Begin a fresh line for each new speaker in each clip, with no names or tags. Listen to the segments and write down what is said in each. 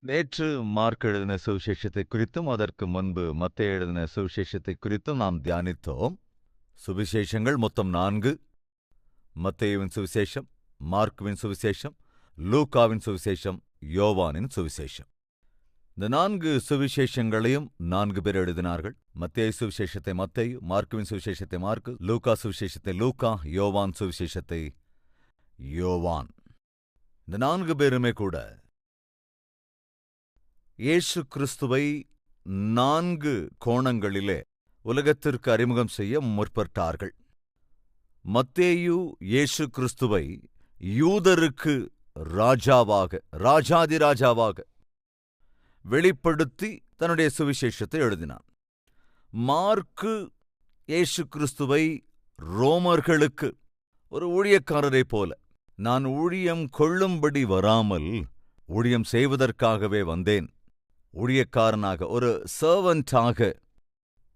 நேற்று மார்க் எழுதின சுவிசேஷத்தை குறித்தும் அதற்கு முன்பு மத்தேயு எழுதின சுவிசேஷத்தை குறித்தும் நாம் தியானித்தோம். சுவிசேஷங்கள் மொத்தம் 4. மத்தேயுவின் சுவிசேஷம், மார்க்குவின் சுவிசேஷம், லூக்காவின் சுவிசேஷம், யோவானின் சுவிசேஷம். இந்த 4 சுவிசேஷங்களையும் 4 பேர் எழுதினார்கள். மத்தேயு சுவிசேஷத்தை மத்தேயு, மார்க்குவின் சுவிசேஷத்தை மார்க்கு, லூக்கா சுவிசேஷத்தை லூக்கா, யோவான் சுவிசேஷத்தை யோவான். இந்த 4 பேருமே கூட இயேசு கிறிஸ்துவை 4 கோணங்களிலே உலகத்திற்கு அறிமுகம் செய்ய முற்பட்டார்கள். மத்தேயு இயேசு கிறிஸ்துவை யூதருக்கு ராஜாவாக, ராஜாதிராஜாவாக வெளிப்படுத்தி தன்னுடைய சுவிசேஷத்தை எழுதினான். மார்க்கு இயேசு கிறிஸ்துவை ரோமர்களுக்கு ஒரு ஊழியக்காரரைப் போல, நான் ஊழியம் கொள்ளும்படி வராமல் ஊழியம் செய்வதற்காகவே வந்தேன், ஊழியக்காரனாக, ஒரு சர்வன்டாக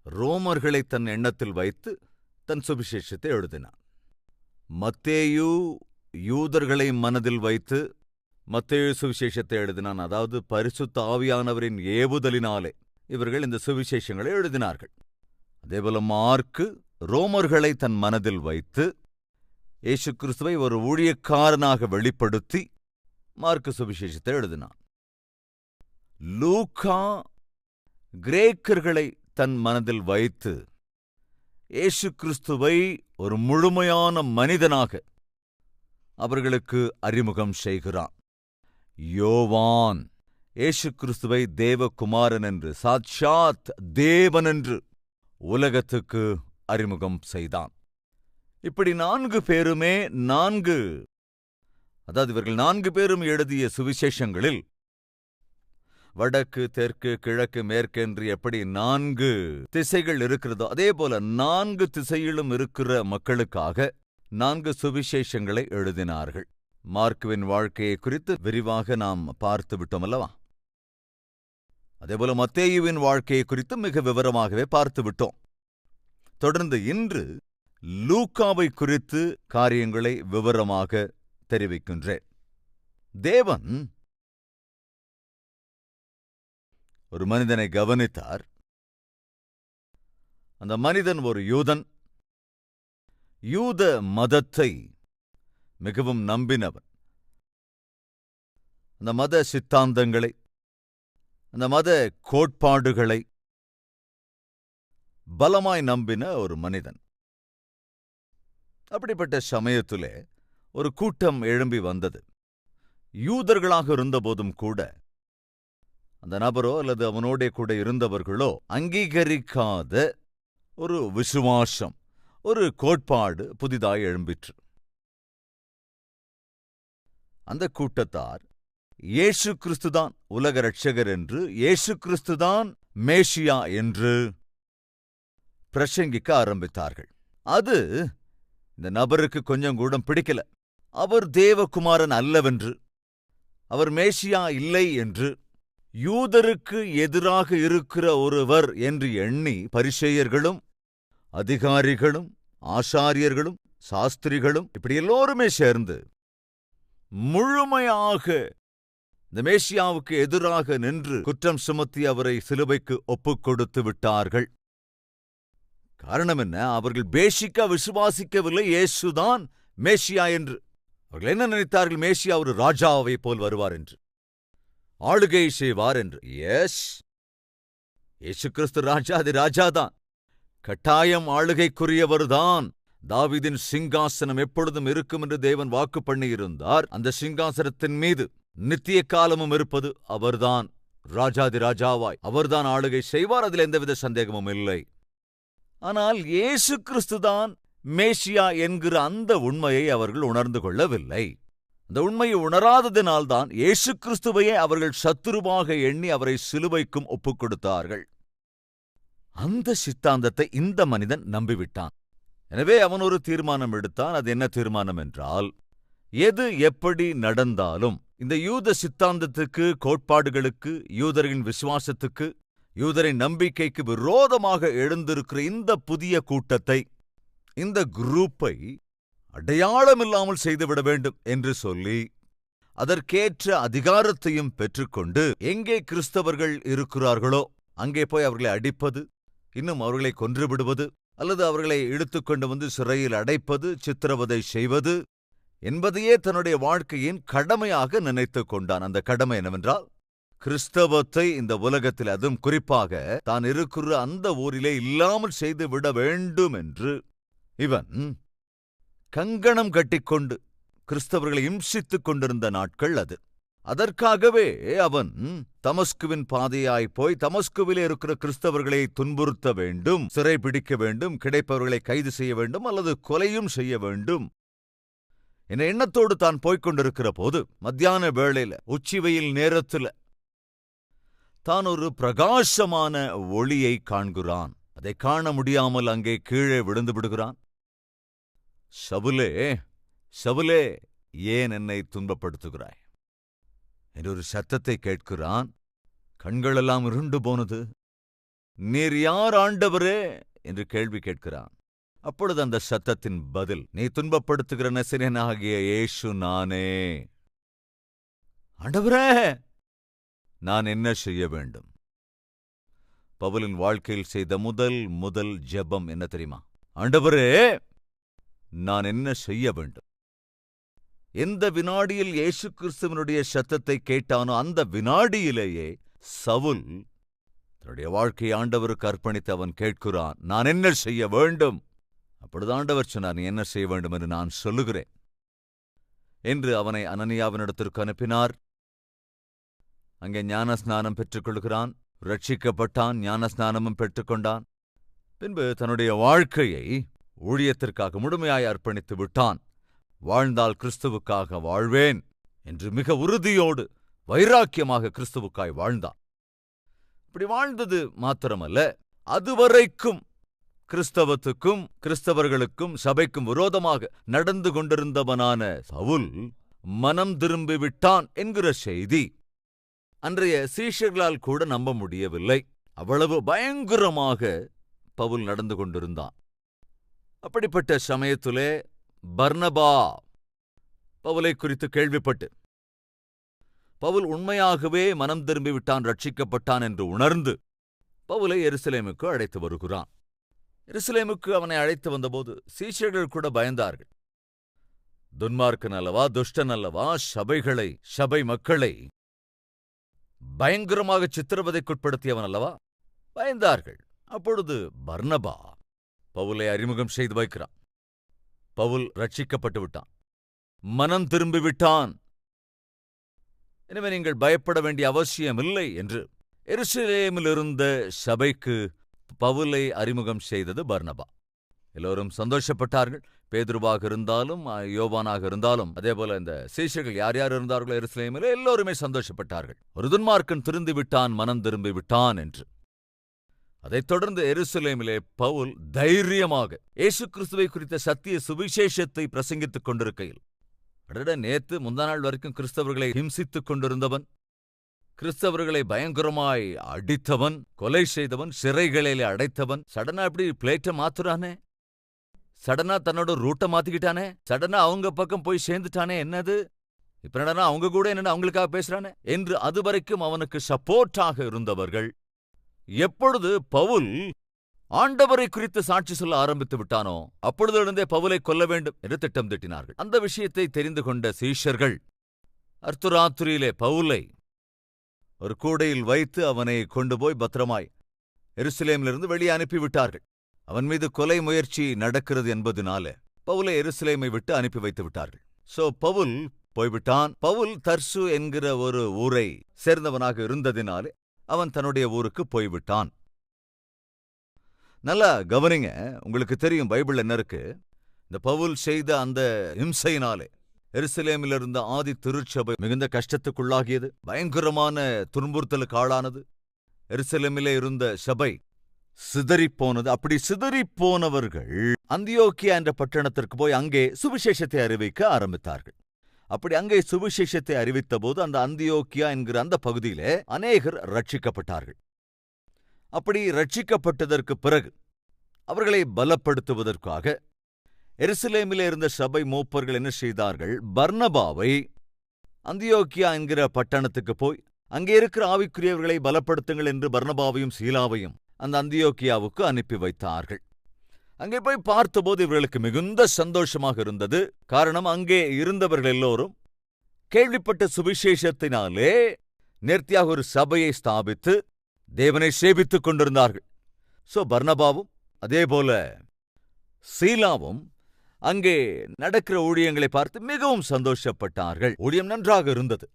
ரோமர்களை தன் எண்ணத்தில் வைத்து தன் சுவிசேஷத்தை எழுதினான். மத்தேயு யூதர்களை மனதில் வைத்து மத்தேயு சுவிசேஷத்தை எழுதினான். அதாவது பரிசுத்த ஆவியானவரின் ஏவுதலினாலே இவர்கள் இந்த சுவிசேஷங்களை எழுதினார்கள். அதேபோல மார்க்கு ரோமர்களை தன் மனதில் வைத்து இயேசு கிறிஸ்துவை ஒரு ஊழியக்காரனாக வெளிப்படுத்தி மார்க்கு சுவிசேஷத்தை எழுதினான். லூக்கா கிரேக்கர்களை தன் மனதில் வைத்து இயேசு கிறிஸ்துவை ஒரு முழுமையான மனிதனாக அவர்களுக்கு அறிமுகம் செய்கிறான். யோவான் இயேசு கிறிஸ்துவை தேவகுமாரன் என்று, சாட்சாத் தேவன் என்று உலகத்துக்கு அறிமுகம் செய்தான். இப்படி 4 பேருமே அதாவது இவர்கள் 4 பேரும் எழுதிய சுவிசேஷங்களில் வடக்கு, தெற்கு, கிழக்கு, மேற்கு என்று எப்படி 4 திசைகள் இருக்கிறதோ அதே போல 4 திசையிலும் இருக்கிற மக்களுக்காக 4 சுவிசேஷங்களை எழுதினார்கள். மார்க்குவின் வாழ்க்கையை குறித்து விரிவாக நாம் பார்த்து விட்டோம் அல்லவா? அதேபோல மத்தேயுவின் வாழ்க்கையை குறித்து மிக விவரமாகவே பார்த்து விட்டோம். தொடர்ந்து இன்று லூக்காவை குறித்து காரியங்களை விவரமாக தெரிவிக்கின்றேன். தேவன் ஒரு மனிதனை கவனித்தார். அந்த மனிதன் ஒரு யூதன், யூத மதத்தை மிகவும் நம்பினவன். அந்த மத சித்தாந்தங்களை, அந்த மத கோட்பாடுகளை பலமாய் நம்பின ஒரு மனிதன். அப்படிப்பட்ட சமயத்திலே ஒரு கூட்டம் எழும்பி வந்தது. யூதர்களாக இருந்தபோதும் கூட அந்த நபரோ அல்லது அவனோடே கூட இருந்தவர்களோ அங்கீகரிக்காத ஒரு விசுவாசம், ஒரு கோட்பாடு புதிதாய் எழும்பிற்று. அந்த கூட்டத்தார் இயேசு கிறிஸ்துதான் உலக இரட்சகர் என்று, இயேசு கிறிஸ்துதான் மேசியா என்று பிரசங்கிக்க ஆரம்பித்தார்கள். அது இந்த நபருக்கு கொஞ்சம் கூட பிடிக்கல. அவர் தேவகுமாரன் அல்லவென்று, அவர் மேசியா இல்லை என்று, யூதருக்கு எதிராக இருக்கிற ஒருவர் என்று எண்ணி பரிசேயர்களும் அதிகாரிகளும் ஆசாரியர்களும் சாஸ்திரிகளும் இப்படி எல்லோருமே சேர்ந்து முழுமையாக இந்த மேசியாவுக்கு எதிராக நின்று குற்றம் சுமத்தி அவரை சிலுவைக்கு ஒப்புக்கொடுத்து விட்டார்கள். காரணம் என்ன? அவர்கள் பேசிக்கா விசுவாசிக்கவில்லை இயேசுதான் மேசியா என்று. அவர்கள் என்ன நினைத்தார்கள்? மேசியா ஒரு ராஜாவை போல் வருவார் என்று, ஆளுகை செய்வார் என்று. எஸ், இயேசு கிறிஸ்து ராஜாதி ராஜாதான், கட்டாயம் ஆளுகைக்குரியவர்தான். தாவீதின் சிங்காசனம் எப்பொழுதும் இருக்கும் என்று தேவன் வாக்கு பண்ணியிருந்தார். அந்த சிங்காசனத்தின் மீது நித்திய காலமும் இருப்பது அவர்தான். ராஜாதி ராஜாவாய் அவர்தான் ஆளுகை செய்வார், அதில் எந்தவித சந்தேகமும் இல்லை. ஆனால் இயேசு கிறிஸ்துதான் மேசியா என்கிற அந்த உண்மையை அவர்கள் உணர்ந்து கொள்ளவில்லை. அந்த உண்மையை உணராததினால்தான் இயேசு கிறிஸ்துவையே அவர்கள் சத்துருவாக எண்ணி அவரை சிலுவைக்கும் ஒப்புக் கொடுத்தார்கள். அந்த சித்தாந்தத்தை இந்த மனிதன் நம்பிவிட்டான். எனவே அவன் ஒரு தீர்மானம் எடுத்தான். அது என்ன தீர்மானம் என்றால், எது எப்படி நடந்தாலும் இந்த யூத சித்தாந்தத்துக்கு, கோட்பாடுகளுக்கு, யூதரின் விசுவாசத்துக்கு, யூதரின் நம்பிக்கைக்கு விரோதமாக எழுந்திருக்கிற இந்த புதிய கூட்டத்தை, இந்த குரூப்பை அடையாளமில்லாமல் செய்துவிட வேண்டும் என்று சொல்லி அதற்கேற்ற அதிகாரத்தையும் பெற்றுக்கொண்டு எங்கே கிறிஸ்தவர்கள் இருக்கிறார்களோ அங்கே போய் அவர்களை அடிப்பது, இன்னும் அவர்களை கொன்றுவிடுவது, அல்லது அவர்களை இழுத்துக்கொண்டு வந்து சிறையில் அடைப்பது, சித்திரவதை செய்வது என்பதையே தன்னுடைய வாழ்க்கையின் கடமையாக நினைத்துக் கொண்டான். அந்த கடமை என்னவென்றால், கிறிஸ்தவத்தை இந்த உலகத்தில், அதுவும் குறிப்பாக தான் இருக்கிற அந்த ஊரிலே இல்லாமல் செய்து விட வேண்டும் என்று இவன் கங்கணம் கட்டிக்கொண்டு கிறிஸ்தவர்களை இம்சித்துக் கொண்டிருந்த நாட்கள் அது. அதற்காகவே அவன் தமஸ்குவின் பாதையாய் போய் தமஸ்குவிலே இருக்கிற கிறிஸ்தவர்களை துன்புறுத்த வேண்டும், சிறை பிடிக்க வேண்டும், கிடைப்பவர்களை கைது செய்ய வேண்டும், அல்லது கொலையும் செய்ய வேண்டும் என்ற எண்ணத்தோடு தான் போய்கொண்டிருக்கிற போது, மத்தியான வேளையில, உச்சி வெயில் நேரத்தில் தான் ஒரு பிரகாசமான ஒளியை காண்கிறான். அதை காண முடியாமல் அங்கே கீழே விழுந்து விடுகிறான். சவுலே, சவுலே, ஏன் என்னை துன்பப்படுத்துகிறாய் என்று ஒரு சத்தத்தை கேட்கிறான். கண்களெல்லாம் இருண்டு போனது. நீர் யார் ஆண்டவரே என்று கேள்வி கேட்கிறான். அப்பொழுது அந்த சத்தத்தின் பதில், நீ துன்பப்படுத்துகிற நசரேயனாகிய இயேசு நானே. ஆண்டவரே, நான் என்ன செய்ய வேண்டும்? பவுலின் வாழ்க்கையில் செய்த முதல் ஜெபம் என்ன தெரியுமா? ஆண்டவரே, நான் என்ன செய்ய வேண்டும்? எந்த வினாடியில் இயேசு கிறிஸ்துவனுடைய சத்தத்தை கேட்டானோ அந்த வினாடியிலேயே சவுல் தன்னுடைய வாழ்க்கையை ஆண்டவருக்கு அர்ப்பணித்து அவன் கேட்கிறான், நான் என்ன செய்ய வேண்டும்? அப்பொழுது ஆண்டவர் சொன்னார், நீ என்ன செய்ய வேண்டும் என்று நான் சொல்லுகிறேன் என்று அவனை அனனியாவினிடத்திற்கு அனுப்பினார். அங்கே ஞானஸ்நானம் பெற்றுக்கொள்கிறான், ரட்சிக்கப்பட்டான், ஞானஸ்நானமும் பெற்றுக்கொண்டான். பின்பு தன்னுடைய வாழ்க்கையை ஊழியத்திற்காக முழுமையாய் அர்ப்பணித்து விட்டான். வாழ்ந்தால் கிறிஸ்துவுக்காக வாழ்வேன் என்று மிக உறுதியோடு வைராக்கியமாக கிறிஸ்துவுக்காய் வாழ்ந்தான். இப்படி வாழ்ந்தது மாத்திரமல்ல, அதுவரைக்கும் கிறிஸ்தவத்துக்கும் கிறிஸ்தவர்களுக்கும் சபைக்கும் விரோதமாக நடந்து கொண்டிருந்தவனான சவுல் மனம் திரும்பிவிட்டான் என்கிற செய்தி அன்றைய சீஷர்களால் கூட நம்ப முடியவில்லை. அவ்வளவு பயங்கரமாக பவுல் நடந்து கொண்டிருந்தான். அப்படிப்பட்ட சமயத்திலே பர்னபா பவுலை குறித்து கேள்விப்பட்டு, பவுல் உண்மையாகவே மனம் திரும்பிவிட்டான், ரட்சிக்கப்பட்டான் என்று உணர்ந்து பவுலை எருசலேமுக்கு அழைத்து வருகிறான். எருசலேமுக்கு அவனை அழைத்து வந்தபோது சீஷர்கள் கூட பயந்தார்கள். துன்மார்க்கன் அல்லவா, துஷ்டன் அல்லவா, சபை மக்களை பயங்கரமாக சித்திரவதைக்குட்படுத்தியவன் அல்லவா, பயந்தார்கள். அப்பொழுது பர்னபா பவுலை அறிமுகம் செய்து வைக்கிறான். பவுல் ரட்சிக்கப்பட்டு விட்டான், மனம் திரும்பிவிட்டான், எனவே நீங்கள் பயப்பட வேண்டிய அவசியமில்லை என்று எருசலேமிலிருந்த சபைக்கு பவுலை அறிமுகம் செய்தது பர்னபா. எல்லோரும் சந்தோஷப்பட்டார்கள். பேதுருவாக இருந்தாலும் யோவானாக இருந்தாலும், அதேபோல இந்த சீஷர்கள் யார் யார் இருந்தார்களோ எருசலேமிலே எல்லோருமே சந்தோஷப்பட்டார்கள். ஒரு துன்மார்க்கன் திருந்து விட்டான், மனம் திரும்பி விட்டான் என்று. அதைத் தொடர்ந்து எருசலேமிலே பவுல் தைரியமாக இயேசு கிறிஸ்துவை குறித்த சத்திய சுவிசேஷத்தை பிரசங்கித்துக் கொண்டிருக்கையில், நேத்து முந்தா நாள் வரைக்கும் கிறிஸ்தவர்களை ஹிம்சித்துக் கொண்டிருந்தவன், கிறிஸ்தவர்களை பயங்கரமாய் அடித்தவன், கொலை செய்தவன், சிறைகளிலே அடைத்தவன், சடனா இப்படி பிளேட்டை மாத்துறானே, சடனா தன்னோட ரூட்டை மாத்திக்கிட்டானே, சடனா அவங்க பக்கம் போய் சேர்ந்துட்டானே, என்னது இப்ப என்னடா அவங்க கூட என்ன அவங்களுக்காக பேசுறானே என்று அதுவரைக்கும் அவனுக்கு சப்போர்ட்டாக இருந்தவர்கள் எப்பொழுது பவுல் ஆண்டவரை குறித்து சாட்சி சொல்ல ஆரம்பித்து விட்டானோ அப்பொழுதிருந்தே பவுலை கொல்ல வேண்டும் என்று திட்டம் திட்டினார்கள். அந்த விஷயத்தை தெரிந்து கொண்ட சீஷர்கள் அர்த்தராத்திரியிலே பவுலை ஒரு கூடையில் வைத்து அவனை கொண்டு போய் பத்திரமாய் எருசலேமிலிருந்து வெளியே அனுப்பிவிட்டார்கள். அவன் மீது கொலை முயற்சி நடக்கிறது என்பதனால பவுலை எருசலேமை விட்டு அனுப்பி வைத்து விட்டார்கள். பவுல் போய்விட்டான். பவுல் தர்சு என்கிற ஒரு ஊரை சேர்ந்தவனாக இருந்ததினாலே அவன் தன்னுடைய ஊருக்கு போய்விட்டான். நல்லா கவனிங்க, உங்களுக்கு தெரியும் பைபிள் என்ன இருக்கு. இந்த பவுல் செய்த அந்த இம்சையினாலே எருசலேமில் இருந்த ஆதி திருச்சபை மிகுந்த கஷ்டத்துக்குள்ளாகியது, பயங்கரமான துன்புறுத்தலுக்கு ஆளானது. எருசலேமிலே இருந்த சபை சிதறிப்போனது. அப்படி சிதறிப்போனவர்கள் அந்தியோக்கியா என்ற பட்டணத்திற்கு போய் அங்கே சுவிசேஷத்தை அறிவிக்க ஆரம்பித்தார்கள். அப்படி அங்கே சுவிசேஷத்தை அறிவித்த போது அந்த அந்தியோக்கியா என்கிற அந்த பகுதியிலே அநேகர் ரட்சிக்கப்பட்டார்கள். அப்படி ரட்சிக்கப்பட்டதற்கு பிறகு அவர்களை பலப்படுத்துவதற்காக எருசலேமிலே இருந்த சபை மூப்பர்கள் என்ன செய்தார்கள், பர்னபாவை அந்தியோக்கியா என்கிற பட்டணத்துக்கு போய் அங்கே இருக்கிற ஆவிக்குரியவர்களை பலப்படுத்துங்கள் என்று பர்னபாவையும் சீலாவையும் அந்த அந்தியோக்கியாவுக்கு அனுப்பி வைத்தார்கள். அங்கே போய் பார்த்தபோது இவர்களுக்கு மிகுந்த சந்தோஷமாக இருந்தது. காரணம், அங்கே இருந்தவர்கள் எல்லோரும் கேள்விப்பட்ட சுவிசேஷத்தினாலே நேர்த்தியாக ஒரு சபையை ஸ்தாபித்து தேவனை சேவித்துக் கொண்டிருந்தார்கள். பர்னபாவும் அதேபோல சீலாவும் அங்கே நடக்கிற ஊழியங்களை பார்த்து மிகவும் சந்தோஷப்பட்டார்கள். ஊழியம் நன்றாக இருந்தது.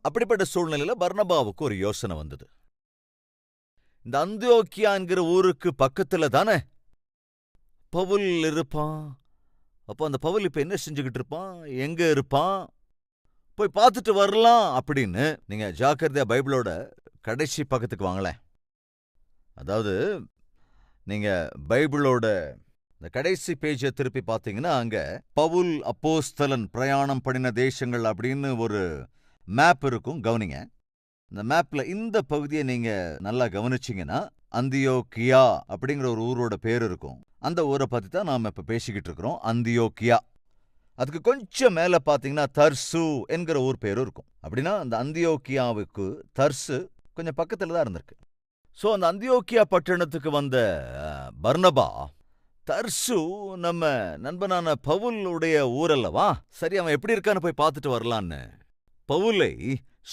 அப்படிப்பட்ட சூழ்நிலையில பர்னபாவுக்கு ஒரு யோசனை வந்தது. இந்த அந்தியோக்கியா என்கிற ஊருக்கு பக்கத்துல தானே பவுல் இருப்பான். அப்போ அந்த பவுல் இப்ப என்ன செஞ்சுக்கிட்டு இருப்பான், எங்க இருப்பான், போய் பார்த்துட்டு வரலாம் அப்படின்னு. நீங்க ஜாக்கிரதையா பைபிளோட கடைசி பக்கத்துக்கு வாங்களேன். அதாவது நீங்க பைபிளோட இந்த கடைசி பேஜை திருப்பி பார்த்தீங்கன்னா அங்க பவுல் அப்போஸ்தலன் பிரயாணம் பண்ணின தேசங்கள் அப்படின்னு ஒரு மேப் இருக்கும். கவனிங்க, இந்த மேப்ல இந்த பகுதியை நீங்க நல்லா கவனிச்சிங்கன்னா அந்தியோக்கியா அப்படிங்கிற ஒரு ஊரோட பேர் இருக்கும். அந்த ஊரை பத்தி தான் நாம இப்ப பேசிக்கிட்டு இருக்கிறோம், அந்தியோக்கியா. அதுக்கு கொஞ்சம் மேல பாத்தீங்கன்னா தர்சு என்கிற ஊர் பேரும் இருக்கும். அப்படின்னா அந்த அந்தியோக்கியாவுக்கு தர்சு கொஞ்சம் பக்கத்துல தான் இருந்திருக்கு. அந்த அந்தியோக்கியா பட்டணத்துக்கு வந்த பர்னபா, தர்சு நம்ம நண்பனான பவுலுடைய ஊரல்லவா, சரி அவன் எப்படி இருக்கான்னு போய் பார்த்துட்டு வரலான்னு பவுலை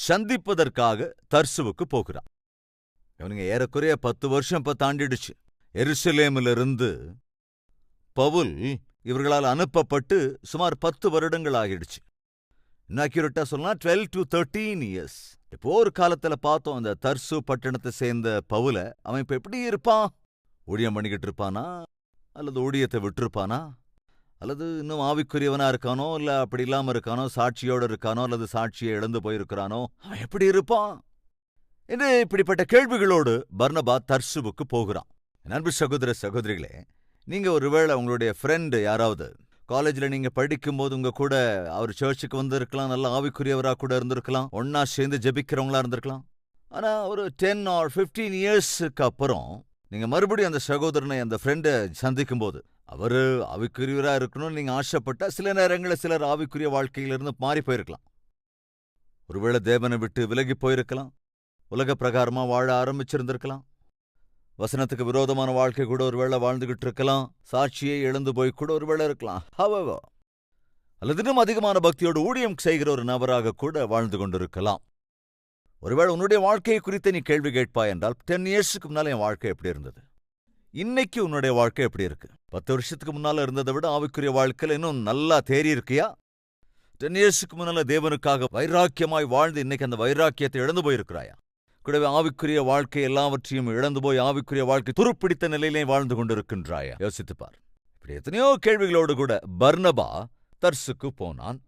சந்திப்பதற்காக தர்சுவுக்கு போகிறான். இவனுங்க ஏறக்குறைய 10 வருஷம் இப்ப தாண்டிடுச்சு. எருசலேமிலிருந்து பவுல் இவர்களால் அனுப்பப்பட்டு சுமார் 10 வருடங்கள் ஆகிடுச்சு. இன்னும் அக்யூரேட்டா சொல்லலாம் 12 to 13 இயர்ஸ். இப்போ ஒரு காலத்துல பார்த்தோம் அந்த தர்சு பட்டணத்தை சேர்ந்த பவுல, அவன் இப்ப எப்படி இருப்பான்? ஊழியம் பண்ணிக்கிட்டு இருப்பானா, அல்லது ஊழியத்தை விட்டுருப்பானா, அல்லது இன்னும் ஆவிக்குரியவனா இருக்கானோ, இல்ல அப்படி இல்லாம இருக்கானோ, சாட்சியோட இருக்கானோ, அல்லது சாட்சியை இழந்து போயிருக்கிறானோ, அவன் எப்படி இருப்பான் என்று இப்படிப்பட்ட கேள்விகளோடு பர்னபா தர்சுவுக்கு போகிறான். அன்பு சகோதர சகோதரிகளே, நீங்க ஒருவேளை உங்களுடைய ஃப்ரெண்டு யாராவது காலேஜில் நீங்க படிக்கும்போது உங்க கூட அவர் சர்ச்சுக்கு வந்திருக்கலாம், நல்ல ஆவிக்குரியவரா கூட இருந்திருக்கலாம், ஒன்னா சேர்ந்து ஜெபிக்கிறவங்களா இருந்திருக்கலாம். ஆனா ஒரு 10 or 15 இயர்ஸுக்கு அப்புறம் நீங்க மறுபடியும் அந்த சகோதரனை, அந்த ஃப்ரெண்டை சந்திக்கும் போது அவரு ஆவிக்குரியவரா இருக்கணும்னு நீங்க ஆசைப்பட்டா சில நேரங்களில் சிலர் ஆவிக்குரிய வாழ்க்கையிலிருந்து மாறி போயிருக்கலாம். ஒருவேளை தேவனை விட்டு விலகி போயிருக்கலாம், உலக பிரகாரமா வாழ ஆரம்பிச்சிருந்திருக்கலாம், வசனத்துக்கு விரோதமான வாழ்க்கை கூட ஒருவேளை வாழ்ந்துகிட்டு இருக்கலாம், சாட்சியை இழந்து போய் கூட ஒருவேளை இருக்கலாம். அல்லது இன்னும் அதிகமான பக்தியோடு ஊழியம் செய்கிற ஒரு நபராக கூட வாழ்ந்து கொண்டிருக்கலாம். ஒருவேளை உன்னுடைய வாழ்க்கையை குறித்து நீ கேள்வி கேட்பாய் என்றால், 10 இயர்ஸுக்கு முன்னால என் வாழ்க்கை எப்படி இருந்தது, இன்னைக்கு உன்னுடைய வாழ்க்கை எப்படி இருக்கு? 10 வருஷத்துக்கு முன்னால இருந்ததை விட ஆவிக்குரிய வாழ்க்கையில இன்னும் நல்லா தேறி இருக்கியா? 10 இயர்ஸுக்கு முன்னால தேவனுக்காக வைராக்கியமாய் வாழ்ந்து இன்னைக்கு அந்த வைராக்கியத்தை இழந்து போயிருக்கிறாயா? கூடவே ஆவிக்குரிய வாழ்க்கை எல்லாவற்றையும் இழந்து போய் ஆவிக்குரிய வாழ்க்கை துருப்பிடித்த நிலையிலே வாழ்ந்து கொண்டிருக்கின்றாயா? யோசித்துப்பார். இப்படி எத்தனையோ கேள்விகளோடு கூட பர்னபா தர்சுக்கு போனான்.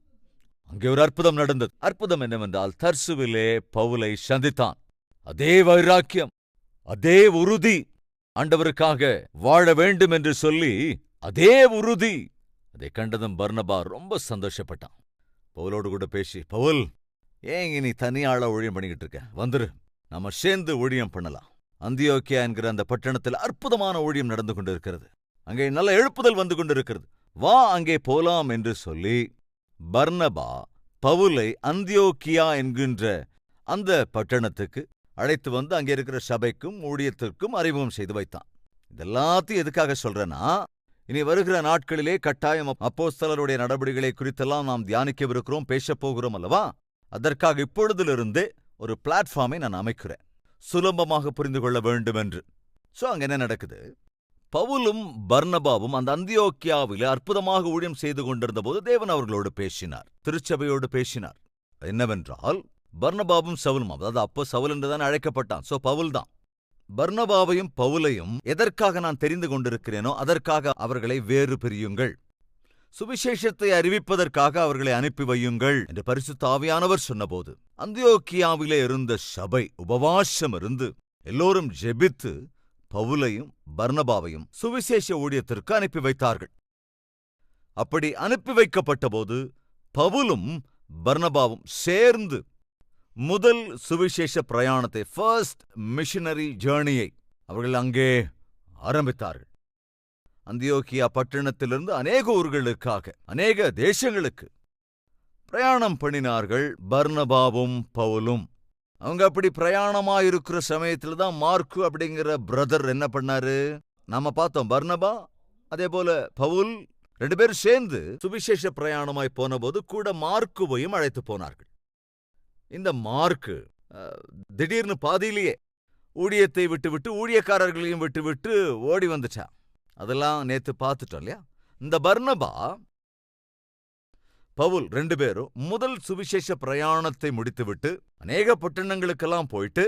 அங்கே ஒரு அற்புதம் நடந்தது. அற்புதம் என்னவென்றால், தர்சுவிலே பவுலை சந்தித்தான். அதே வைராக்கியம், அதே உறுதி, ஆண்டவருக்காக வாழ வேண்டும் என்று சொல்லி அதே உறுதி. அதை கண்டதும் பர்னபா ரொம்ப சந்தோஷப்பட்டான். பவுலோடு கூட பேசி, பவுல், ஏன் நீ தனியாள ஊழியம் பண்ணிக்கிட்டு இருக்க, வந்துரு, நாம சேர்ந்து ஊழியம் பண்ணலாம். அந்தியோக்கியா என்கிற அந்த பட்டணத்தில் அற்புதமான ஊழியம் நடந்து கொண்டிருக்கிறது, அங்கே நல்ல எழுப்புதல் வந்து கொண்டிருக்கிறது, வா அங்கே போலாம் என்று சொல்லி பர்னபா பவுலை அந்தியோக்கியா என்கின்ற அந்த பட்டணத்துக்கு அழைத்து வந்து அங்கே இருக்கிற சபைக்கும் ஊழியத்திற்கும் அறிமுகம் செய்து வைத்தான். இதெல்லாத்தையும் எதுக்காக சொல்றேன்னா, இனி வருகிற நாட்களிலே கட்டாயம் அப்போஸ்தலருடைய நடவடிக்கைகளை குறித்தெல்லாம் நாம் தியானிக்கவிருக்கிறோம், பேசப் போகிறோம் அல்லவா? அதற்காக இப்பொழுதிலிருந்தே ஒரு பிளாட்ஃபார்மை நான் அமைக்கிறேன், சுலபமாக புரிந்து கொள்ள வேண்டும் என்று. அங்க என்ன நடக்குது? பவுலும் பர்னபாவும் அந்த அந்தியோக்கியாவிலே அற்புதமாக ஊழியம் செய்து கொண்டிருந்த போது தேவன் அவர்களோடு பேசினார், திருச்சபையோடு பேசினார். என்னவென்றால், பர்னபாவும் சவுலும், அதாவது அப்போ சவுல் என்றுதான் அழைக்கப்பட்டான், பவுல் தான். பர்னபாவையும் பவுலையும் எதற்காக நான் தெரிந்து கொண்டிருக்கிறேனோ அதற்காக அவர்களை வேறு பிரியுங்கள், சுவிசேஷத்தை அறிவிப்பதற்காக அவர்களை அனுப்பி வையுங்கள் என்று பரிசுத்த ஆவியானவர் சொன்னபோது அந்தியோக்கியாவிலே இருந்த சபை உபவாசம் இருந்து எல்லோரும் ஜெபித்து பவுலையும் பர்னபாவையும் சுவிசேஷ ஊழியத்திற்கு அனுப்பி வைத்தார்கள். அப்படி அனுப்பி வைக்கப்பட்ட போது பவுலும் பர்னபாவும் சேர்ந்து முதல் சுவிசேஷ பிரயாணத்தை, ஃபர்ஸ்ட் மிஷனரி ஜேர்னியை அவர்கள் அங்கே ஆரம்பித்தார்கள். அந்தியோக்கியா பட்டணத்திலிருந்து அநேக ஊர்களுக்காக, அநேக தேசங்களுக்கு பிரயாணம் பண்ணினார்கள் பர்னபாவும் பவுலும். அவங்க அப்படி பிரயாணமாயிருக்கிற சமயத்துல தான் மார்க்கு அப்படிங்கிற பிரதர் என்ன பண்ணாரு? நாம பார்த்தோம், பர்னபா அதே போல பவுல் 2 பேரும் சேர்ந்து சுவிசேஷ பிரயாணமாய் போன போது கூட மார்க்குவையும் அழைத்து போனார்கள். இந்த மார்க்கு திடீர்னு பாதியிலேயே ஊழியத்தை விட்டு ஊழியக்காரர்களையும் விட்டு ஓடி வந்துட்டான். அதெல்லாம் நேத்து பார்த்துட்டோம் இல்லையா? இந்த பர்னபா பவுல் 2 பேரும் முதல் சுவிசேஷ பிரயாணத்தை முடித்துவிட்டு அநேக பட்டணங்களுக்கெல்லாம் போயிட்டு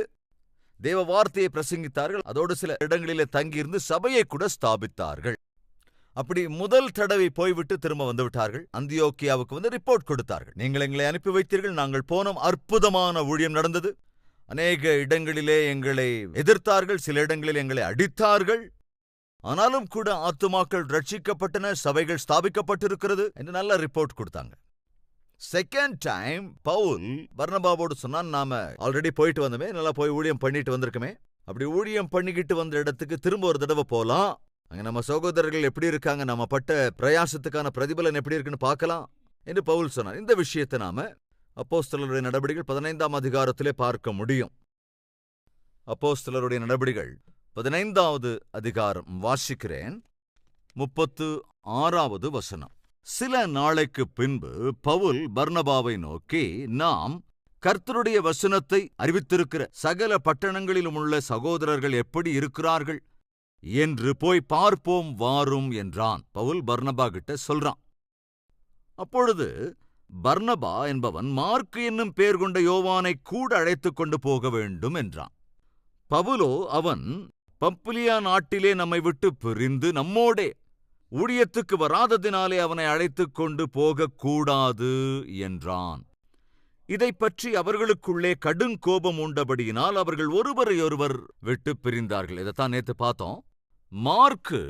தேவ வார்த்தையை பிரசங்கித்தார்கள். அதோடு சில இடங்களிலே தங்கியிருந்து சபையை கூட ஸ்தாபித்தார்கள். அப்படி முதல் தடவை போய்விட்டு திரும்ப வந்து விட்டார்கள். அந்தியோக்கியாவுக்கு வந்து ரிப்போர்ட் கொடுத்தார்கள். நீங்கள் எங்களை அனுப்பி வைத்தீர்கள், நாங்கள் போனோம், அற்புதமான ஊழியம் நடந்தது, அநேக இடங்களிலே எங்களை எதிர்த்தார்கள், சில இடங்களில் எங்களை அடித்தார்கள், ஆனாலும் கூட ஆத்துமாக்கள் ரட்சிக்கப்பட்டன, சபைகள் ஸ்தாபிக்கப்பட்டிருக்கிறது என்று நல்ல ரிப்போர்ட் கொடுத்தாங்க. செகண்ட் டைம் பவுல் பர்னபாவோடு சொன்னான், நாம ஆல்ரெடி போயிட்டு வந்தோமே, நல்லா போய் ஊழியம் பண்ணிட்டு வந்திருக்கமே, அப்படி ஊழியம் பண்ணிக்கிட்டு வந்த இடத்துக்கு திரும்ப ஒரு தடவை போலாம், அங்க நம்ம சகோதரர்கள் எப்படி இருக்காங்க, நம்ம பட்ட பிரயாசத்துக்கான பிரதிபலன் எப்படி இருக்குன்னு பார்க்கலாம் என்று பவுல் சொன்னார். இந்த விஷயத்தை நாம அப்போஸ்தலருடைய நடபடிகள் 15ஆம் அதிகாரத்திலே பார்க்க முடியும். அப்போஸ்தலருடைய நடபடிகள் 15வது அதிகாரம் வாசிக்கிறேன். 36வது வசனம். சில நாளைக்கு பின்பு பவுல் பர்னபாவை நோக்கி, நாம் கர்த்தருடைய வசனத்தை அறிவித்திருக்கிற சகல பட்டணங்களிலும் உள்ள சகோதரர்கள் எப்படி இருக்கிறார்கள் என்று போய் பார்ப்போம் வாரும் என்றான். பவுல் பர்னபா கிட்ட சொல்றான். அப்பொழுது பர்னபா என்பவன் மார்க்கு என்னும் பேர் கொண்ட யோவானை கூட அழைத்துக் கொண்டு போக வேண்டும் என்றான். பவுலோ, அவன் பம்பிலியா நாட்டிலே நம்மை விட்டு பிரிந்து நம்மோடே ஊழியத்துக்கு வராததினாலே அவனை அழைத்துக் கொண்டு போகக்கூடாது என்றான். இதைப் பற்றி அவர்களுக்குள்ளே கடுங்கோபம் உண்டபடியினால் அவர்கள் ஒருவரையொருவர் விட்டு பிரிந்தார்கள். இதைத்தான் நேத்து பார்த்தோம். மார்க்கு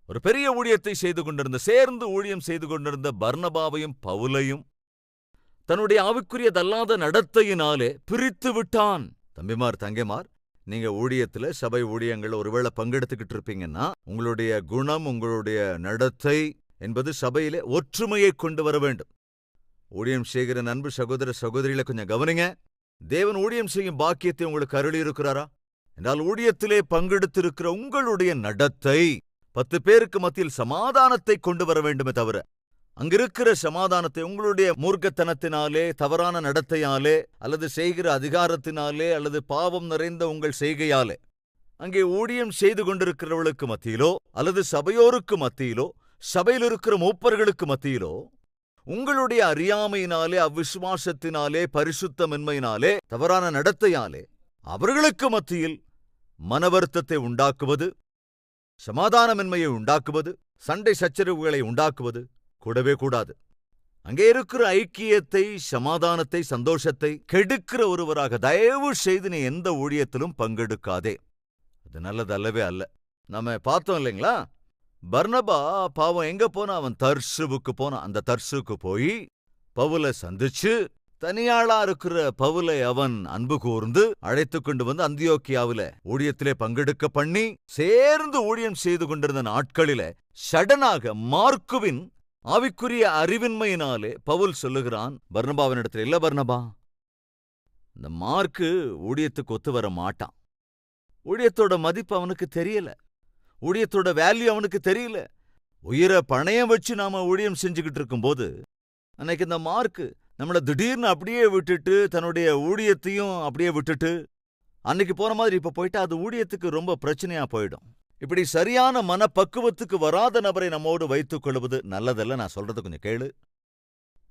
ஒரு பெரிய ஊழியத்தை செய்து கொண்டிருந்த, சேர்ந்து ஊழியம் செய்து கொண்டிருந்த பர்னபாவையும் பவுலையும் தன்னுடைய ஆவிக்குரியதல்லாத நடத்தையினாலே பிரித்து விட்டான். தம்பிமார், தங்கைமார், நீங்க ஊழியத்துல, சபை ஊழியங்கள் ஒருவேளை பங்கெடுத்துக்கிட்டு இருப்பீங்கன்னா, உங்களுடைய குணம், உங்களுடைய நடத்தை என்பது சபையிலே ஒற்றுமையை கொண்டு வர வேண்டும். ஊழியம் செய்கிற நண்பு சகோதர சகோதரிகளை கொஞ்சம் கவனிங்க. தேவன் ஊழியம் செய்யும் பாக்கியத்தை உங்களுக்கு அருளி இருக்கிறாரா என்றால், ஊழியத்திலே பங்கெடுத்திருக்கிற உங்களுடைய நடத்தை 10 பேருக்கு மத்தியில் சமாதானத்தை கொண்டு வர வேண்டுமே தவிர, அங்கிருக்கிற சமாதானத்தை உங்களுடைய மூர்க்கத்தனத்தினாலே, தவறான நடத்தையாலே, அல்லது செய்கிற அதிகாரத்தினாலே, அல்லது பாவம் நிறைந்த உங்கள் செய்கையாலே அங்கே ஊழியம் செய்து கொண்டிருக்கிறவர்களுக்கு மத்தியிலோ, அல்லது சபையோருக்கு மத்தியிலோ, சபையில் இருக்கிற மூப்பர்களுக்கு மத்தியிலோ, உங்களுடைய அறியாமையினாலே, அவ்விசுவாசத்தினாலே, பரிசுத்தமின்மையினாலே, தவறான நடத்தையாலே அவர்களுக்கு மத்தியில் மனவருத்தத்தை உண்டாக்குவது, சமாதானமின்மையை உண்டாக்குவது, சண்டை சச்சரவுகளை உண்டாக்குவது கூடவே கூடாது. அங்கே இருக்கிற ஐக்கியத்தை, சமாதானத்தை, சந்தோஷத்தை கெடுக்கிற ஒருவராக தயவு செய்து நீ எந்த ஊழியத்திலும் பங்கெடுக்காதே. அது நல்லது அல்லவே அல்ல. நம்ம பார்த்தோம் இல்லைங்களா? பர்னபா பாவம் எங்க போனா? அவன் தர்சுவுக்கு போனான். அந்த தர்சுக்கு போய் பவுலை சந்திச்சு, தனியாளா இருக்கிற பவுலை அவன் அன்பு கூர்ந்து அழைத்து கொண்டு வந்து அந்தியோக்கியாவில ஊழியத்திலே பங்கெடுக்க பண்ணி சேர்ந்து ஊழியம் செய்து கொண்டிருந்த நாட்களில சடனாக மார்க்குவின் ஆவிக்குரிய அறிவின்மையினாலே பவுல் சொல்லுகிறான் பர்னபாவினிடத்தில், இல்ல பர்னபா, இந்த மார்க்கு ஊழியத்துக்கு ஒத்து வர மாட்டான். ஊழியத்தோட மதிப்பு அவனுக்கு தெரியல, ஊழியத்தோட வேல்யூ அவனுக்கு தெரியல. உயிரை பணயம் வச்சு நாம ஊழியம் செஞ்சுக்கிட்டு இருக்கும்போது அன்னைக்கு இந்த மார்க்கு நம்மள திடீர்னு அப்படியே விட்டுட்டு, தன்னுடைய ஊழியத்தையும் அப்படியே விட்டுட்டு அன்னைக்கு போன மாதிரி இப்ப போயிட்டா அது ஊழியத்துக்கு ரொம்ப பிரச்சனையா போயிடும். இப்படி சரியான மனப்பக்குவத்துக்கு வராத நபரை நம்மோடு வைத்துக் கொள்வது நல்லதல்ல. நான் சொல்றது கொஞ்சம் கேளு.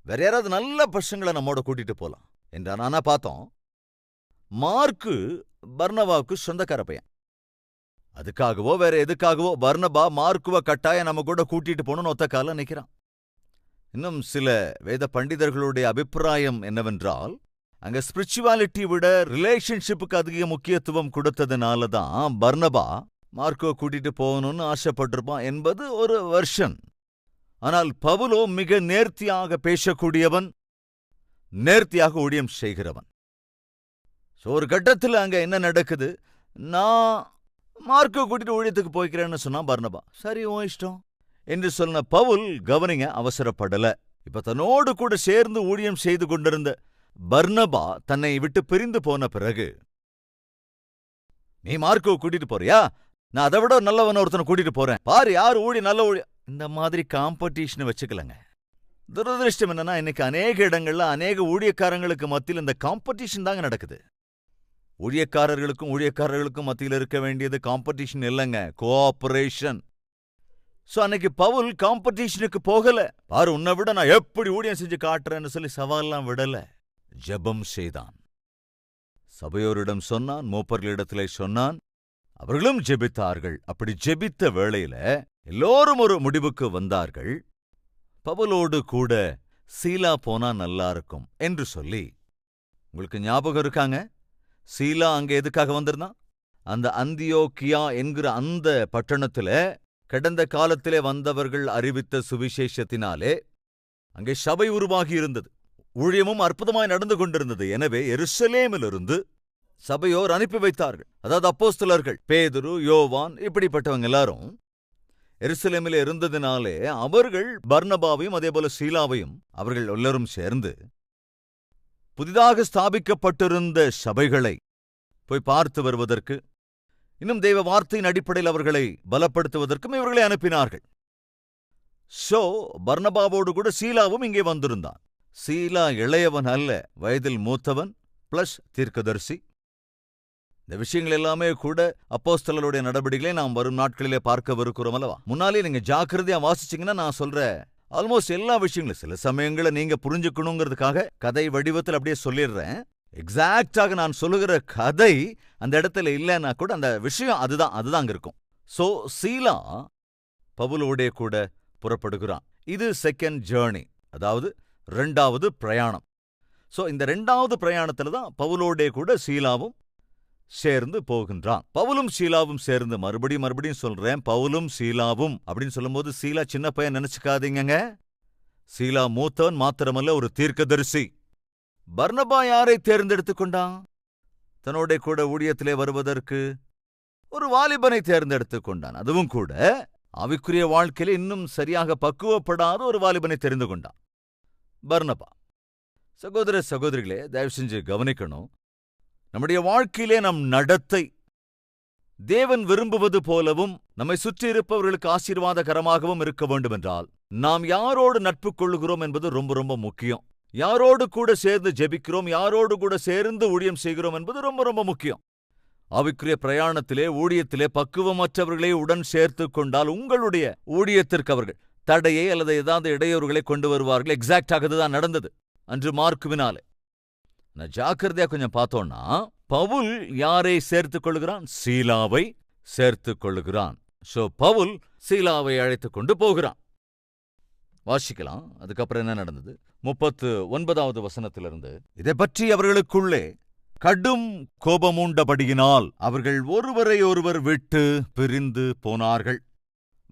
வேற யாராவது நல்ல பசங்களை நம்மோட கூட்டிட்டு போலாம் என்றான். ஆனா பார்த்தோம், மார்க்கு பர்னபாவுக்கு சொந்தக்கார பையன். அதுக்காகவோ வேற எதுக்காகவோ பர்னபா மார்க்குவ கட்டாயம் நம்ம கூட கூட்டிட்டு போகணும்னு ஒத்த கால நிக்கிறான். இன்னும் சில வேத பண்டிதர்களுடைய அபிப்பிராயம் என்னவென்றால், அங்க ஸ்பிரிச்சுவாலிட்டி விட ரிலேஷன்ஷிப்புக்கு அதிக முக்கியத்துவம் கொடுத்ததுனாலதான் பர்னபா மார்க்கோ கூட்டிட்டு போகணும்னு ஆசைப்பட்டிருப்பான் என்பது ஒரு வெர்ஷன். ஆனால் பவுலோ மிக நேர்த்தியாக பேசக்கூடியவன், நேர்த்தியாக ஊழியம் செய்கிறவன். ஒரு கட்டத்தில் அங்க என்ன நடக்குது? நான் மார்க்கோ கூட்டிட்டு ஊழியத்துக்கு போய்க்கிறேன்னு சொன்னா பர்னபா, சரி உன் இஷ்டம் என்று சொன்ன பவுல், கவனிங்க, அவசரப்படல. இப்ப தன்னோடு கூட சேர்ந்து ஊழியம் செய்து கொண்டிருந்த பர்னபா தன்னை விட்டு பிரிந்து போன பிறகு, நீ மார்க்கோ கூட்டிட்டு போறியா, நான் அதை விட நல்லவன ஒருத்தனை கூட்டிட்டு போறேன், பாரு யார் நல்ல ஊழிய, இந்த மாதிரி காம்படிஷன் வச்சுக்கலங்க. துரதிருஷ்டம் என்னன்னா, இன்னைக்கு அநேக இடங்கள்ல அநேக ஊழியக்காரங்களுக்கு மத்தியில் இந்த காம்படிஷன் தாங்க நடக்குது. ஊழியக்காரர்களுக்கும் மத்தியில் இருக்க வேண்டியது காம்படிஷன் இல்லைங்க, கோஆபரேஷன். சோ அன்னைக்கு பவுல் காம்படிஷனுக்கு போகல. பாரு உன்னை விட நான் எப்படி ஊழியம் செஞ்சு காட்டுறேன்னு சொல்லி சவால்லாம் விடல, ஜெபம் செய்தான். சபையோரிடம் சொன்னான், மூப்பர்களிடத்திலே சொன்னான், அவர்களும் ஜெபித்தார்கள். அப்படி ஜெபித்த வேளையில எல்லோரும் ஒரு முடிவுக்கு வந்தார்கள், பவுலோடு கூட சீலா போனா நல்லா இருக்கும் என்று சொல்லி. உங்களுக்கு ஞாபகம் இருக்காங்க, சீலா அங்க எதுக்காக வந்திருந்தான்? அந்த அந்தியோக்கியா என்கிற அந்த பட்டணத்தில கடந்த காலத்திலே வந்தவர்கள் அறிவித்த சுவிசேஷத்தினாலே அங்கே சபை உருவாகி இருந்தது, ஊழியமும் அற்புதமாய் நடந்து கொண்டிருந்தது. எனவே எருசலேமிலிருந்து சபையோர் அனுப்பி வைத்தார்கள். அதாவது அப்போஸ்தலர்கள் பேதுரு, யோவான், இப்படிப்பட்டவங்க எல்லாரும் எருசலேமிலே இருந்ததினாலே அவர்கள் பர்னபாவையும் அதேபோல சீலாவையும் அவர்கள் எல்லாரும் சேர்ந்து புதிதாக ஸ்தாபிக்கப்பட்டிருந்த சபைகளை போய் பார்த்து வருவதற்கு, இன்னும் தெய்வ வார்த்தையின் அடிப்படையில் அவர்களை பலப்படுத்துவதற்கும் இவர்களை அனுப்பினார்கள். சோ பர்னபாவோடு கூட சீலாவும் இங்கே வந்திருந்தான். சீலா இளையவன் அல்ல, வயதில் மூத்தவன் பிளஸ் தீர்க்கதரிசி. இந்த விஷயங்கள் எல்லாமே கூட அப்போஸ்தலருடைய நடவடிக்கைகளை நாம் வரும் நாட்களிலே பார்க்கவிருக்கிறோம் அல்லவா. முன்னாலே நீங்க ஜாக்கிரதையா வாசிச்சீங்கன்னா நான் சொல்ற ஆல்மோஸ்ட் எல்லா விஷயங்களும் சில சமயங்களை நீங்க புரிஞ்சுக்கணுங்கிறதுக்காக கதை வடிவத்தில் அப்படியே சொல்லிடுறேன். எக்ஸாக்டாக நான் சொல்லுகிற கதை அந்த இடத்துல இல்லைன்னா கூட அந்த விஷயம் அதுதான் இருக்கும். சோ சீலா பவுலோடே கூட புறப்படுகிறான். இது செகண்ட் ஜேர்னி, அதாவது 2வது பிரயாணம். சோ இந்த 2வது பிரயாணத்துல தான் பவுலோடே கூட சீலாவும் சேர்ந்து போகின்றான். பவுலும் சீலாவும் சேர்ந்து, மறுபடியும் சொல்றேன், பவுலும் சீலாவும் அப்படின்னு சொல்லும்போது சீலா சின்ன பையன் நினைச்சுக்காதீங்க. சீலா மூத்தவன் மாத்திரமல்ல, ஒரு தீர்க்கதரிசி. பர்னபா யாரை தேர்ந்தெடுத்துக் கொண்டான்? தன்னோட கூட ஊழியத்திலே வருவதற்கு ஒரு வாலிபனை தேர்ந்தெடுத்துக் கொண்டான். அதுவும் கூட ஆவிக்குரிய வாழ்க்கையில இன்னும் சரியாக பக்குவப்படாத ஒரு வாலிபனை தெரிந்து கொண்டான், பர்னபா. சகோதர சகோதரிகளே, தயவு செஞ்சு கவனிக்கணும். நம்முடைய வாழ்க்கையிலே நம் நடத்தை தேவன் விரும்புவது போலவும் நம்மை சுற்றி இருப்பவர்களுக்கு ஆசீர்வாதகரமாகவும் இருக்க வேண்டுமென்றால் நாம் யாரோடு நட்பு கொள்ளுகிறோம் என்பது ரொம்ப ரொம்ப முக்கியம். யாரோடு கூட சேர்ந்து ஜெபிக்கிறோம், யாரோடு கூட சேர்ந்து ஊழியம் செய்கிறோம் என்பது ரொம்ப ரொம்ப முக்கியம். ஆவிக்குரிய பிரயாணத்திலே ஊழியத்திலே பக்குவமற்றவர்களை உடன் சேர்த்து கொண்டால் உங்களுடைய ஊழியத்திற்கு அவர்கள் தடையை அல்லது ஏதாவது இடையூறுகளை கொண்டு வருவார்கள். எக்ஸாக்டாக அதுதான் நடந்தது அன்று மார்க்குவினாலே. நான் ஜாக்கிரதையா கொஞ்சம் பார்த்தோம்னா, பவுல் யாரை சேர்த்துக் கொள்ளுகிறான்? சீலாவை சேர்த்துக் கொள்ளுகிறான். சோ பவுல் சீலாவை அழைத்துக் கொண்டு போகிறான். வாசிக்கலாம், அதுக்கப்புறம் என்ன நடந்தது. 39வது வசனத்திலிருந்து, இதை பற்றி அவர்களுக்குள்ளே கடும் கோபமூண்டபடியினால் அவர்கள் ஒருவரை ஒருவர் விட்டு பிரிந்து போனார்கள்.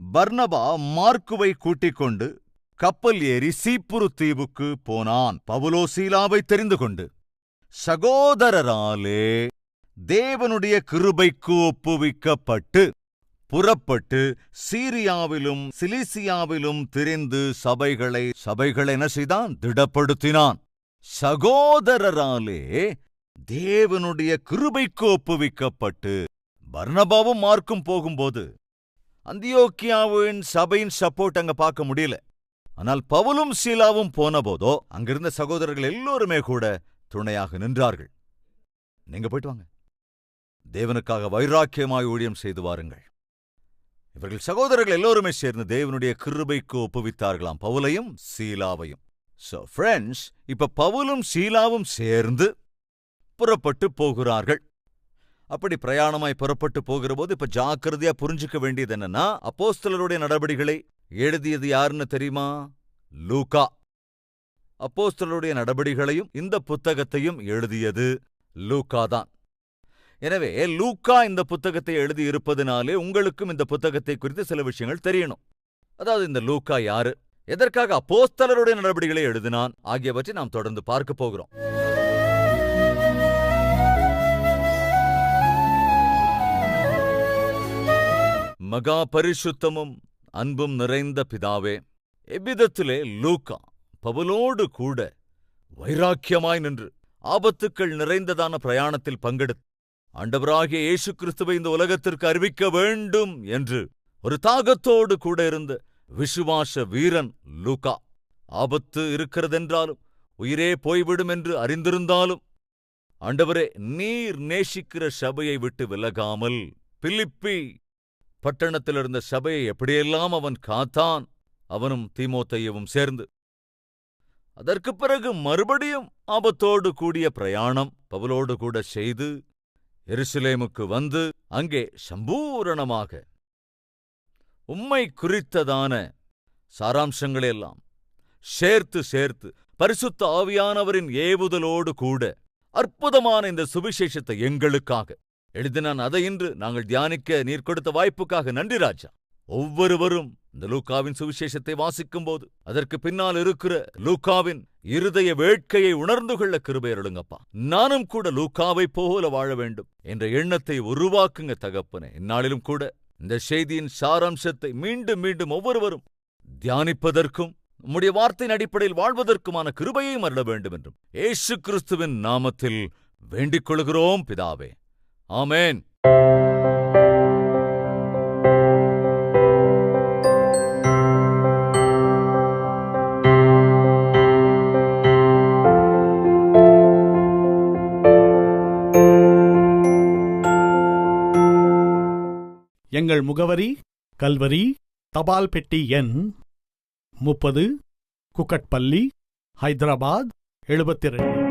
பர்னபா மார்க்குவை கூட்டிக் கொண்டு கப்பல் ஏறி சீப்புரு தீவுக்கு போனான். பவுலோ சீலாவை தெரிந்து கொண்டு சகோதரராலே தேவனுடைய கிருபைக்கு ஒப்புவிக்கப்பட்டு புறப்பட்டு சீரியாவிலும் சிலிசியாவிலும் திரிந்து சபைகளை என்ன செய்தான்? திடப்படுத்தினான். சகோதரராலே தேவனுடைய கிருபைக்கு ஒப்புவிக்கப்பட்டு. பர்னபாவும் மார்க்கும் போகும்போது அந்தியோக்கியாவின் சபையின் சப்போர்ட் அங்க பார்க்க முடியல. ஆனால் பவுலும் சீலாவும் போனபோதோ அங்கிருந்த சகோதரர்கள் எல்லோருமே கூட துணையாக நின்றார்கள். நீங்க போயிட்டு வாங்க, தேவனுக்காக வைராக்கியமாய் ஊழியம் செய்து வாருங்கள். இவர்கள் சகோதரர்கள் எல்லோருமே சேர்ந்து தேவனுடைய கிருபைக்கு ஒப்புவித்தார்களாம், பவுலையும் சீலாவையும். சோ ஃப்ரெண்ட்ஸ், இப்ப பவுலும் சீலாவும் சேர்ந்து புறப்பட்டு போகிறார்கள். அப்படி பிரயாணமாய் புறப்பட்டு போகிற போது இப்ப ஜாக்கிரதையா புரிஞ்சுக்க வேண்டியது என்னன்னா, அப்போஸ்தலருடைய நடபடிகளை எழுதியது யாருன்னு தெரியுமா? லூக்கா. அப்போஸ்தலருடைய நடபடிகளையும் இந்த புத்தகத்தையும் எழுதியது லூக்கா தான். எனவே லூக்கா இந்த புத்தகத்தை எழுதி இருப்பதனாலே உங்களுக்கும் இந்த புத்தகத்தை குறித்து சில விஷயங்கள் தெரியணும். அதாவது இந்த லூக்கா யாரு, எதற்காக அப்போஸ்தலருடைய நடபடிகளை எழுதினான் ஆகியவற்றை நாம் தொடர்ந்து பார்க்க போகிறோம். மகா பரிசுத்தமும் அன்பும் நிறைந்த பிதாவே, எவ்விதத்திலே லூக்கா பவுலோடு கூட வைராக்கியமாய் நின்று ஆபத்துக்கள் நிறைந்ததான பிரயாணத்தில் பங்கெடுத்து ஆண்டவராகிய இயேசு கிறிஸ்துவை இந்த உலகத்திற்கு அறிவிக்க வேண்டும் என்று ஒரு தாகத்தோடு கூட இருந்த விசுவாச வீரன் லூக்கா. ஆபத்து இருக்கிறதென்றாலும், உயிரே போய்விடும் என்று அறிந்திருந்தாலும், ஆண்டவரே, நீர் நேசிக்கிற சபையை விட்டு விலகாமல் பிலிப்பி பட்டணத்தில் இருந்த சபையை எப்படியெல்லாம் அவன் காத்தான், அவனும் தீமோத்தேயுவும் சேர்ந்து. அதற்குப் பிறகு மறுபடியும் ஆபத்தோடு கூடிய பிரயாணம் பவுலோடு கூட செய்து எருசலேமுக்கு வந்து அங்கே சம்பூரணமாக உம்மை குறித்ததான சாராம்சங்களையெல்லாம் சேர்த்து பரிசுத்த ஆவியானவரின் ஏவுதலோடு கூட அற்புதமான இந்த சுவிசேஷத்தை எங்களுக்காக எழுதினான். அதை இன்று நாங்கள் தியானிக்க நீர் கொடுத்த வாய்ப்புக்காக நன்றி ராஜா. ஒவ்வொருவரும் இந்த லூக்காவின் சுவிசேஷத்தை வாசிக்கும் போது அதற்கு பின்னால் இருக்கிற லூக்காவின் இருதய வேட்கையை உணர்ந்து கொள்ள கிருபை அருளுங்கப்பா. நானும் கூட லூக்காவை போல வாழ வேண்டும் என்ற எண்ணத்தை உருவாக்குங்க தகப்பனே. இந்நாளிலும் கூட இந்த செய்தியின் சாராம்சத்தை மீண்டும் மீண்டும் ஒவ்வொருவரும் தியானிப்பதற்கும் உம்முடைய வார்த்தையின் அடிப்படையில் வாழ்வதற்குமான கிருபையை அருள வேண்டும் என்றும் இயேசு கிறிஸ்துவின் நாமத்தில் வேண்டிக் கொள்கிறோம் பிதாவே. ஆமென்.
எங்கள் முகவரி: கல்வரி, தபால் பெட்டி எண் 30, குக்கட்பள்ளி, ஹைதராபாத் 72.